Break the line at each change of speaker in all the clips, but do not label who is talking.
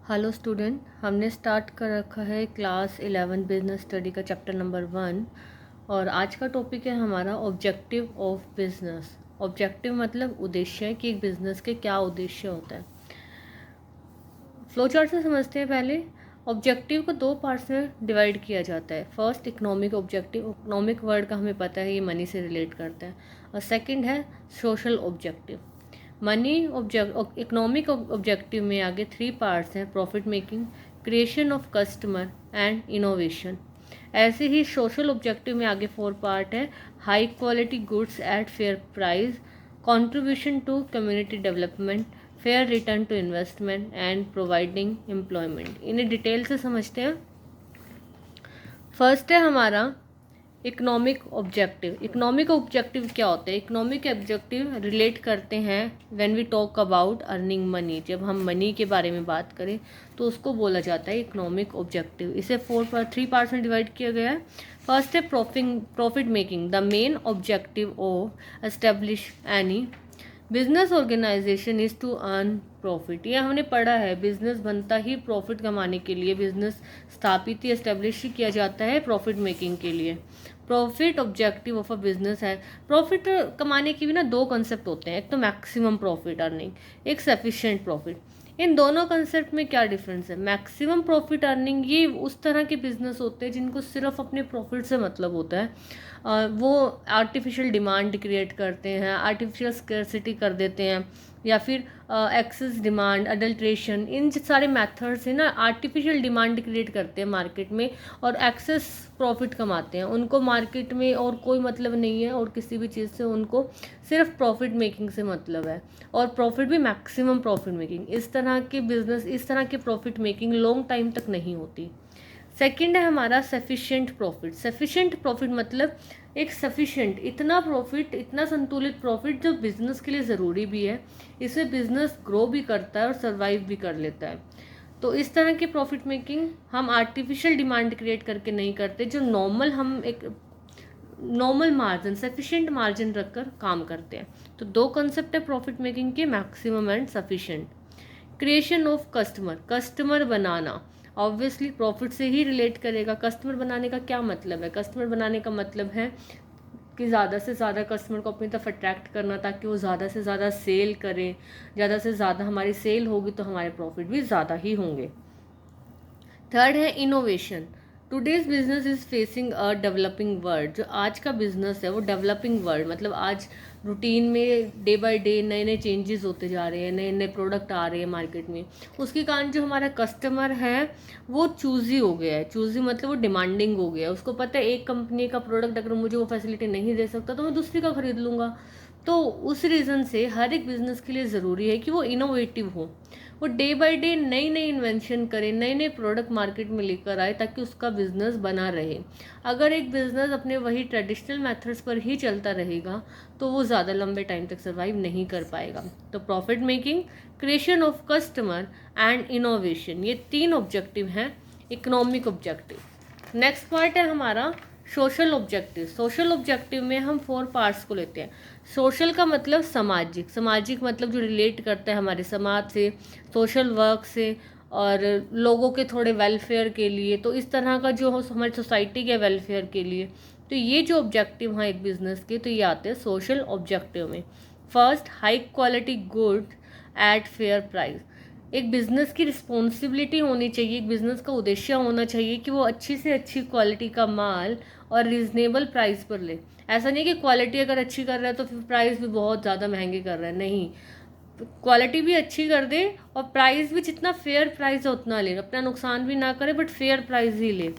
Hello student, हमने start कर रखा है क्लास 11 बिजनेस स्टडी का चैप्टर नंबर 1 और आज का टॉपिक है हमारा ऑब्जेक्टिव ऑफ बिजनेस। ऑब्जेक्टिव मतलब उद्देश्य है कि एक बिजनेस के क्या उद्देश्य होता है। फ्लो चार्ट से समझते हैं। पहले ऑब्जेक्टिव को दो पार्ट्स में डिवाइड किया जाता है। First economic objective, economic word का हमें पता है ये मनी से रिलेट करता है। और सेकंड है social objective. Money economic objective में आगे 3 पार्ट्स हैं, profit making, creation of customer and innovation. ऐसे ही सोशल ऑब्जेक्टिव में आगे 4 पार्ट है, high quality goods at fair price, contribution to community development, fair return to investment and providing employment. इन्हें detail से समझते हैं। फर्स्ट है हमारा इकोनॉमिक ऑब्जेक्टिव। इकोनॉमिक ऑब्जेक्टिव क्या होते हैं? इकोनॉमिक ऑब्जेक्टिव रिलेट करते हैं when we talk about earning money. जब हम मनी के बारे में बात करें तो उसको बोला जाता है इकोनॉमिक ऑब्जेक्टिव। इसे 3 पार्ट्स में डिवाइड किया गया है। फर्स्ट है profit making. The main objective of establish any business organisation is to earn profit. ये हमने पढ़ा है, बिजनेस बनता ही प्रॉफिट कमाने के लिए, बिजनेस स्थापित ही एस्टेब्लिश ही किया जाता है प्रॉफिट मेकिंग के लिए। Profit objective of a business है। प्रॉफिट कमाने के भी ना 2 कंसेप्ट होते हैं, एक तो मैक्सिमम प्रॉफिट अर्निंग, एक सफिशिएंट प्रॉफिट। इन दोनों कंसेप्ट में क्या डिफरेंस है? मैक्सिमम प्रॉफिट अर्निंग ये उस तरह के बिजनेस होते हैं जिनको सिर्फ अपने प्रॉफिट से मतलब होता है। वो आर्टिफिशियल डिमांड क्रिएट करते हैं, आर्टिफिशियल स्कैर्सिटी कर देते हैं, या फिर एक्सेस डिमांड, अडल्ट्रेशन, इन सारे मेथड से ना आर्टिफिशियल डिमांड क्रिएट करते हैं मार्केट में और एक्सेस प्रॉफिट कमाते हैं। उनको मार्केट में और कोई मतलब नहीं है और किसी भी चीज़ से, उनको सिर्फ प्रॉफिट मेकिंग से मतलब है, और प्रॉफिट भी मैक्सिमम प्रॉफिट मेकिंग। इस तरह के बिजनेस, इस तरह के प्रॉफिट मेकिंग लॉन्ग टाइम तक नहीं होती। सेकंड है हमारा सफिशिएंट प्रॉफिट। सफिशिएंट प्रॉफिट मतलब एक सफिशिएंट, इतना प्रॉफिट, इतना संतुलित प्रॉफिट जो बिजनेस के लिए ज़रूरी भी है, इससे बिजनेस ग्रो भी करता है और सर्वाइव भी कर लेता है। तो इस तरह की प्रॉफिट मेकिंग हम आर्टिफिशियल डिमांड क्रिएट करके नहीं करते, जो नॉर्मल, हम एक नॉर्मल मार्जिन, सफिशिएंट मार्जिन रखकर काम करते हैं। तो 2 कंसेप्ट है प्रॉफिट मेकिंग के, maximum and sufficient. Creation of customer, customer banana obviously profit से ही रिलेट करेगा। कस्टमर बनाने का क्या मतलब है? कस्टमर बनाने का मतलब है कि ज़्यादा से ज़्यादा कस्टमर को अपनी तरफ अट्रैक्ट करना, ताकि वो ज़्यादा से ज़्यादा सेल करें। ज़्यादा से ज़्यादा हमारी सेल होगी तो हमारे प्रॉफिट भी ज़्यादा ही होंगे। थर्ड है innovation. Today's business is facing a developing world. जो आज का बिजनेस है वो डेवलपिंग वर्ल्ड, मतलब आज रूटीन में डे बाय डे नए नए चेंजेस होते जा रहे हैं, नए नए प्रोडक्ट आ रहे हैं मार्केट में। उसके कारण जो हमारा कस्टमर है वो चूजी हो गया है। चूजी मतलब वो डिमांडिंग हो गया है। उसको पता है एक कंपनी का प्रोडक्ट अगर मुझे वो फैसिलिटी नहीं दे सकता तो मैं दूसरी का खरीद लूँगा। तो उस रीज़न से हर एक बिजनेस के लिए ज़रूरी है कि वो इनोवेटिव हो, वो डे बाय डे नई नई इन्वेंशन करे, नए नए प्रोडक्ट मार्केट में लेकर आए, ताकि उसका बिजनेस बना रहे। अगर एक बिजनेस अपने वही ट्रेडिशनल मेथड्स पर ही चलता रहेगा तो वो ज़्यादा लंबे टाइम तक सर्वाइव नहीं कर पाएगा। तो profit making, creation of customer and innovation, ये 3 ऑब्जेक्टिव हैं इकोनॉमिक ऑब्जेक्टिव। नेक्स्ट पार्ट है हमारा सोशल ऑब्जेक्टिव। सोशल ऑब्जेक्टिव में हम 4 पार्ट्स को लेते हैं। सोशल का मतलब सामाजिक, सामाजिक मतलब जो रिलेट करता है हमारे समाज से, सोशल वर्क से, और लोगों के थोड़े वेलफेयर के लिए। तो इस तरह का जो हो हमारी सोसाइटी के वेलफेयर के लिए। तो ये जो ऑब्जेक्टिव हैं एक बिजनेस के, तो ये आते हैं सोशल ऑब्जेक्टिव में। First, high quality good at fair price. एक बिज़नेस की रिस्पॉन्सिबिलिटी होनी चाहिए, एक बिज़नेस का उद्देश्य होना चाहिए कि वो अच्छी से अच्छी क्वालिटी का माल और रीज़नेबल प्राइस पर ले। ऐसा नहीं कि क्वालिटी अगर अच्छी कर रहा है तो फिर प्राइस भी बहुत ज़्यादा महंगे कर रहा है, नहीं। क्वालिटी भी अच्छी कर दे और प्राइस भी जितना फेयर प्राइस है उतना ले, अपना नुकसान भी ना करे बट फेयर प्राइस ही ले,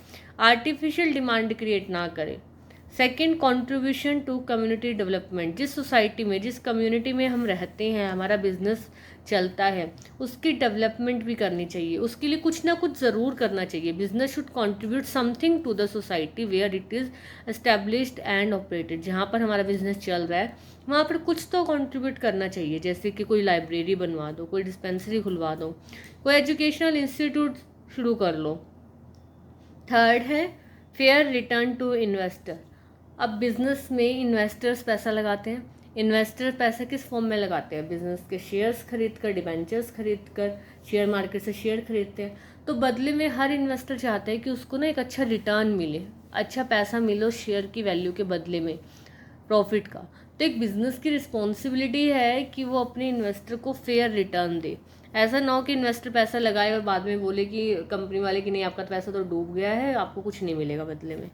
आर्टिफिशियल डिमांड क्रिएट ना करे। Second, contribution to community development. जिस सोसाइटी में, जिस कम्युनिटी में हम रहते हैं, हमारा बिजनेस चलता है, उसकी डेवलपमेंट भी करनी चाहिए। उसके लिए कुछ ना कुछ ज़रूर करना चाहिए। Business should contribute something to the society where it is established and operated. जहाँ पर हमारा बिजनेस चल रहा है वहाँ पर कुछ तो कंट्रीब्यूट करना चाहिए, जैसे कि कोई लाइब्रेरी बनवा दो, कोई डिस्पेंसरी खुलवा दो, कोई एजुकेशनल इंस्टीट्यूट शुरू कर लो। थर्ड है फेयर रिटर्न टू इन्वेस्टर। अब बिजनेस में इन्वेस्टर्स पैसा लगाते हैं, इन्वेस्टर पैसा किस फॉर्म में लगाते हैं? बिजनेस के शेयर्स खरीद कर, डिबेंचर्स खरीद कर, शेयर मार्केट से शेयर खरीदते हैं। तो बदले में हर इन्वेस्टर चाहता है कि उसको ना एक अच्छा रिटर्न मिले, अच्छा पैसा मिले उस शेयर की वैल्यू के बदले में, प्रॉफिट का। तो एक बिजनेस की रिस्पॉन्सिबिलिटी है कि वो अपने इन्वेस्टर को फेयर रिटर्न दे। ऐसा ना हो कि इन्वेस्टर पैसा लगाए और बाद में बोले कि कंपनी वाले कि नहीं आपका पैसा तो डूब गया है, आपको कुछ नहीं मिलेगा बदले में।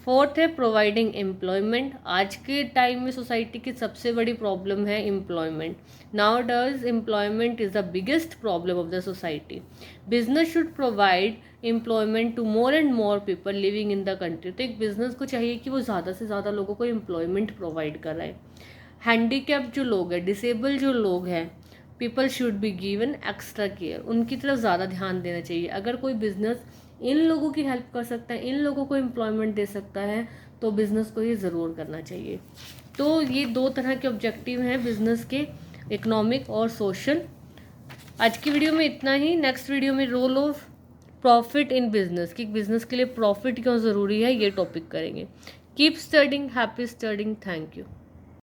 फोर्थ है प्रोवाइडिंग एम्प्लॉयमेंट। आज के टाइम में सोसाइटी की सबसे बड़ी प्रॉब्लम है employment. Now does employment is the biggest problem of the society. Business should provide employment to more and more people living in the country. तो एक बिजनेस को चाहिए कि वो ज़्यादा से ज़्यादा लोगों को एम्प्लॉयमेंट प्रोवाइड कराए। हैंडीकैप जो लोग हैं, डिसेबल जो लोग हैं, people should be given extra care. उनकी तरफ ज़्यादा ध्यान देना चाहिए। अगर कोई बिजनेस इन लोगों की हेल्प कर सकता है, इन लोगों को एम्प्लॉयमेंट दे सकता है, तो बिज़नेस को ये ज़रूर करना चाहिए। तो ये दो तरह के ऑब्जेक्टिव हैं बिज़नेस के, इकोनॉमिक और सोशल। आज की वीडियो में इतना ही। नेक्स्ट वीडियो में role of profit in business, कि बिजनेस के लिए प्रॉफिट क्यों ज़रूरी है, ये टॉपिक करेंगे। Keep studying, happy studying, thank you.